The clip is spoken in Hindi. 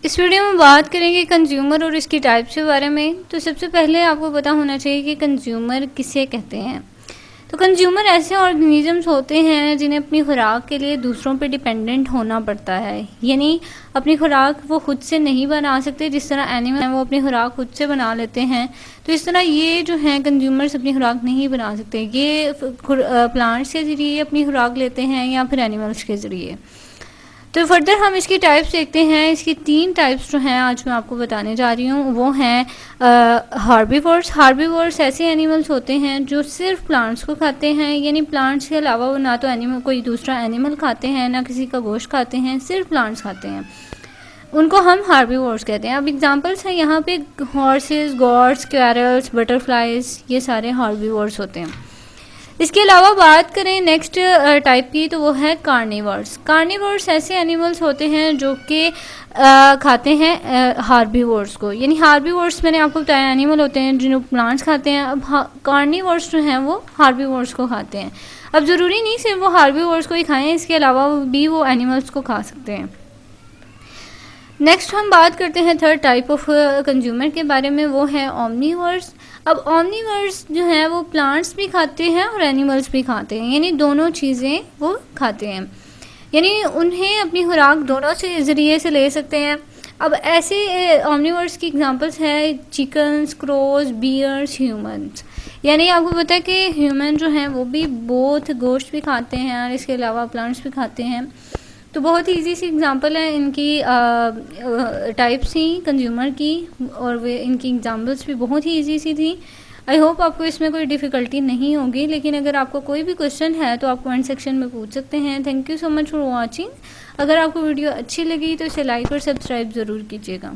इस वीडियो में बात करेंगे कंज्यूमर और इसकी टाइप्स के बारे में। तो सबसे पहले आपको पता होना चाहिए कि कंज्यूमर किसे कहते हैं। तो कंज्यूमर ऐसे ऑर्गेनिजम्स होते हैं जिन्हें अपनी खुराक के लिए दूसरों पे डिपेंडेंट होना पड़ता है, यानी अपनी खुराक वो खुद से नहीं बना सकते। जिस तरह एनिमल हैं वो अपनी खुराक खुद से बना लेते हैं, तो इस तरह ये जो हैं कंज्यूमर्स अपनी खुराक नहीं बना सकते। ये प्लांट्स के ज़रिए अपनी खुराक लेते हैं या फिर एनिमल्स के ज़रिए। तो फर्दर हम इसकी टाइप्स देखते हैं। इसकी 3 टाइप्स जो हैं आज मैं आपको बताने जा रही हूँ वो हैं हार्बीवोर्स। हार्बीवोर्स ऐसे एनिमल्स होते हैं जो सिर्फ प्लांट्स को खाते हैं, यानी प्लांट्स के अलावा वो ना तो एनिमल कोई दूसरा एनिमल खाते हैं ना किसी का गोश्त खाते हैं, सिर्फ प्लांट्स खाते हैं। उनको हम हार्बीवोर्स कहते हैं। अब एग्जांपल्स हैं यहाँ पे हॉर्सेस, गॉड्स, स्क्वैरल्स, बटरफ्लाइज, ये सारे हार्बीवोर्स होते हैं। इसके अलावा बात करें नेक्स्ट टाइप की तो वो है कार्निवर्स। कार्निवर्स ऐसे एनिमल्स होते हैं जो कि खाते हैं हार्बीवोर्स को, यानी हार्बीवोर्स मैंने आपको बताया एनिमल होते हैं जिन्हें प्लांट्स खाते हैं। अब कार्निवर्स जो हैं वो हार्बीवोर्स को खाते हैं। अब ज़रूरी नहीं सिर्फ वो हार्बीवोर्स को ही खाएं, इसके अलावा भी वो एनिमल्स को खा सकते हैं। नेक्स्ट हम बात करते हैं थर्ड टाइप ऑफ कंज्यूमर के बारे में, वो है ओमनीवर्स। अब ओमनीवर्स जो हैं वो प्लांट्स भी खाते हैं और एनिमल्स भी खाते हैं, यानी दोनों चीज़ें वो खाते हैं, यानी उन्हें अपनी खुराक दोनों से ज़रिए से ले सकते हैं। अब ऐसे ओमनीवर्स की एग्जांपल्स हैं चिकन्स, क्रोज, बियर्स, ह्यूमंस। यानी आपको पता है कि ह्यूमन जो हैं वो भी बोथ गोश्त भी खाते हैं और इसके अलावा प्लांट्स भी खाते हैं। तो बहुत ही इजी सी एग्जांपल है इनकी टाइप्स ही कंज्यूमर की, और वे इनकी एग्जांपल्स भी बहुत ही इजी सी थी। आई होप आपको इसमें कोई डिफ़िकल्टी नहीं होगी, लेकिन अगर आपको कोई भी क्वेश्चन है तो आप कमेंट सेक्शन में पूछ सकते हैं। Thank you so much for watching. अगर आपको वीडियो अच्छी लगी तो इसे लाइक और सब्सक्राइब ज़रूर कीजिएगा।